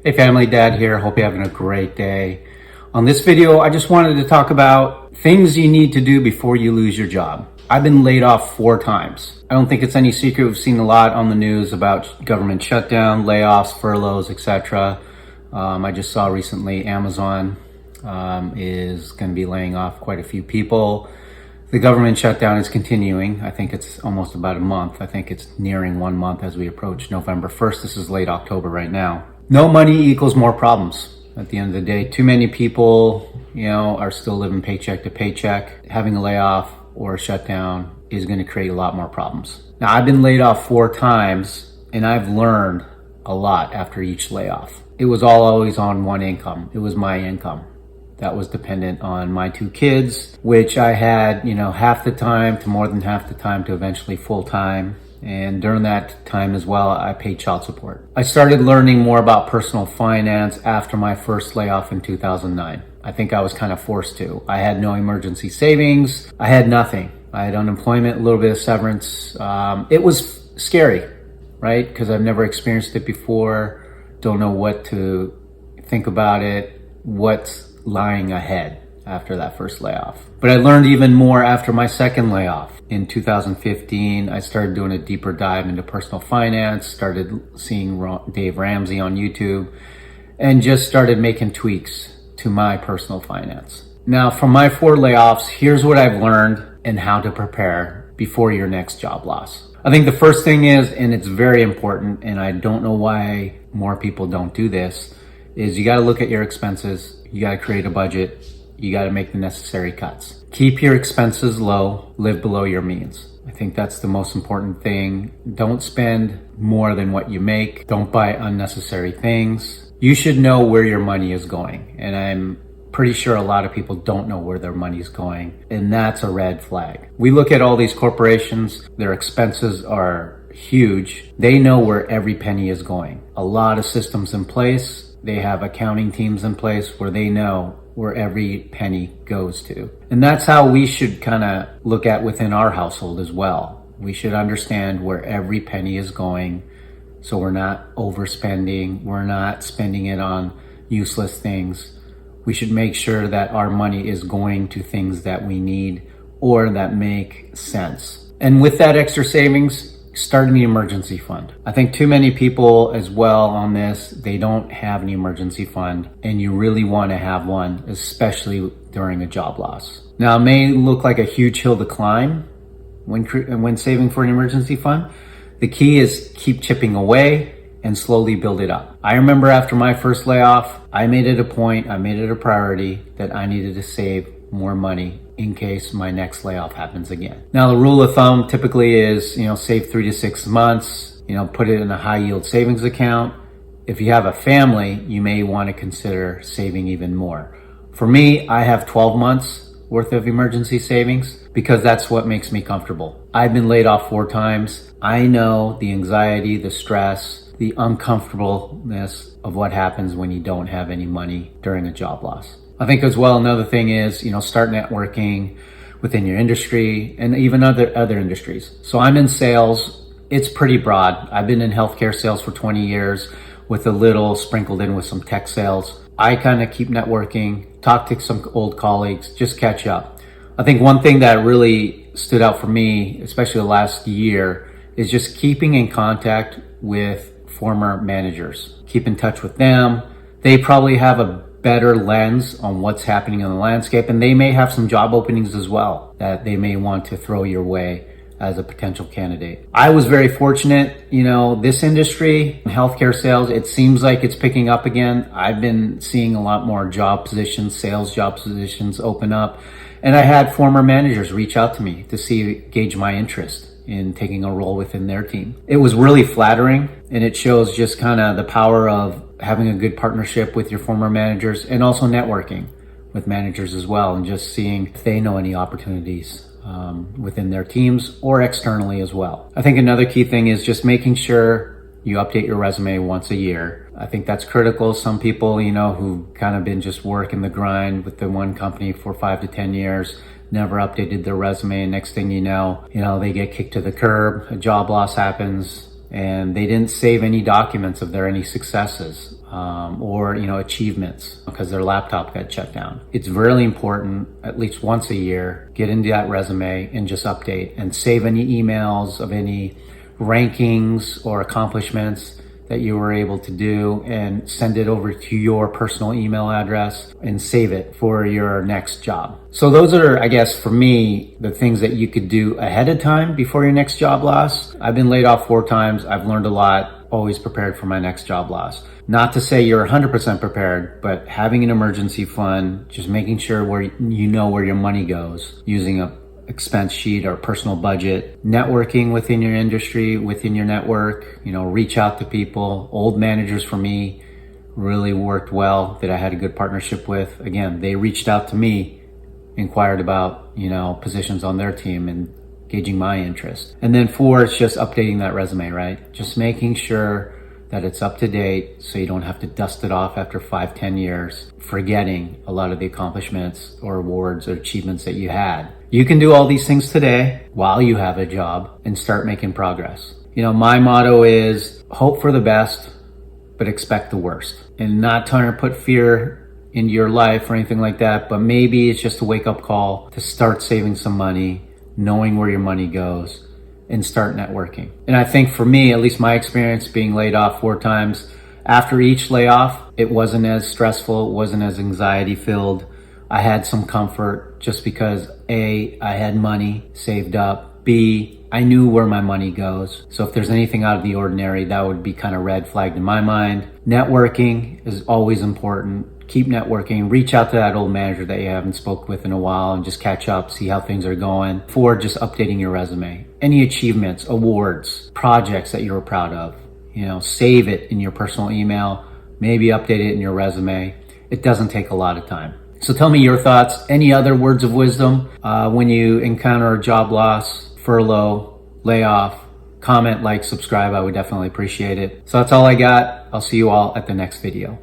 Hey family, Dad here. Hope you're having a great day. On this video, I just wanted to talk about things you need to do before you lose your job. I've been laid off 4 times. I don't think it's any secret. We've seen a lot on the news about government shutdown, layoffs, furloughs, etc. I just saw recently Amazon is going to be laying off quite a few people. The government shutdown is continuing. I think it's almost about a month. I think it's nearing 1 month as we approach November 1st. This is late October right now. No money equals more problems. At the end of the day, too many people, are still living paycheck to paycheck. Having a layoff or a shutdown is going to create a lot more problems. Now, I've been laid off 4 times and I've learned a lot after each layoff. It was all always on one income. It was my income. That was dependent on my 2 kids, which I had, half the time to more than half the time to eventually full time. And during that time as well, I paid child support. I started learning more about personal finance after my first layoff in 2009. I think I was kind of forced to. I had no emergency savings. I had nothing. I had unemployment, a little bit of severance. It was scary, right? Because I've never experienced it before. Don't know what to think about it. What's lying ahead after that first layoff. But I learned even more after my second layoff. In 2015, I started doing a deeper dive into personal finance, started seeing Dave Ramsey on YouTube, and just started making tweaks to my personal finance. Now, from my 4 layoffs, here's what I've learned and how to prepare before your next job loss. I think the first thing is, and it's very important, and I don't know why more people don't do this, is you got to look at your expenses. You got to create a budget. You got to make the necessary cuts. Keep your expenses low, live below your means. I think that's the most important thing. Don't spend more than what you make. Don't buy unnecessary things. You should know where your money is going. And I'm pretty sure a lot of people don't know where their money is going. And that's a red flag. We look at all these corporations, their expenses are huge. They know where every penny is going. A lot of systems in place. They have accounting teams in place where they know where every penny goes to. And that's how we should kind of look at within our household as well. We should understand where every penny is going so we're not overspending, we're not spending it on useless things. We should make sure that our money is going to things that we need or that make sense. And with that extra savings, start an emergency fund. I think too many people as well on this, they don't have an emergency fund, and you really want to have one, especially during a job loss. Now, it may look like a huge hill to climb when saving for an emergency fund. The key is keep chipping away and slowly build it up. I remember after my first layoff, I made it a priority that I needed to save more money in case my next layoff happens again. Now, the rule of thumb typically is, save 3 to 6 months, put it in a high yield savings account. If you have a family, you may want to consider saving even more. For me, I have 12 months worth of emergency savings because that's what makes me comfortable. I've been laid off 4 times. I know the anxiety, the stress, the uncomfortableness of what happens when you don't have any money during a job loss. I think as well, another thing is, start networking within your industry and even other industries. So I'm in sales. It's pretty broad. I've been in healthcare sales for 20 years with a little sprinkled in with some tech sales. I kind of keep networking, talk to some old colleagues, just catch up. I think one thing that really stood out for me, especially the last year, is just keeping in contact with former managers. Keep in touch with them. They probably have a better lens on what's happening in the landscape, and they may have some job openings as well that they may want to throw your way as a potential candidate. I was very fortunate, this industry, healthcare sales, it seems like it's picking up again. I've been seeing a lot more job positions, sales job positions open up, and I had former managers reach out to me to gauge my interest in taking a role within their team. It was really flattering, and it shows just kind of the power of having a good partnership with your former managers and also networking with managers as well and just seeing if they know any opportunities within their teams or externally as well. I think another key thing is just making sure you update your resume once a year. I think that's critical. Some people, who've kind of been just working the grind with the one company for 5 to 10 years, never updated their resume, and next thing you know, they get kicked to the curb, a job loss happens, and they didn't save any documents of any successes. or achievements because their laptop got shut down. It's really important, at least once a year, get into that resume and just update and save any emails of any rankings or accomplishments that you were able to do and send it over to your personal email address and save it for your next job. So those are, I guess, for me, the things that you could do ahead of time before your next job loss. I've been laid off 4 times. I've learned a lot, always prepared for my next job loss. Not to say you're 100% prepared, but having an emergency fund, just making sure where you know where your money goes, using a expense sheet or personal budget, networking within your industry, within your network, reach out to people. Old managers for me really worked well that I had a good partnership with. Again, they reached out to me, inquired about, positions on their team and gauging my interest. And then 4, it's just updating that resume, right? Just making sure that it's up to date so you don't have to dust it off after 5-10 years, forgetting a lot of the accomplishments or awards or achievements that you had. You can do all these things today while you have a job and start making progress. My motto is hope for the best, but expect the worst. And not trying to put fear into your life or anything like that, but maybe it's just a wake-up call to start saving some money, knowing where your money goes, and start networking. And I think for me, at least my experience being laid off 4 times, after each layoff, it wasn't as stressful, it wasn't as anxiety filled. I had some comfort just because A, I had money saved up. B, I knew where my money goes. So if there's anything out of the ordinary, that would be kind of red flagged in my mind. Networking is always important. Keep networking, reach out to that old manager that you haven't spoke with in a while and just catch up, see how things are going. 4, just updating your resume. Any achievements, awards, projects that you were proud of, save it in your personal email, maybe update it in your resume. It doesn't take a lot of time. So tell me your thoughts. Any other words of wisdom when you encounter a job loss, furlough, layoff? Comment, like, subscribe. I would definitely appreciate it. So that's all I got. I'll see you all at the next video.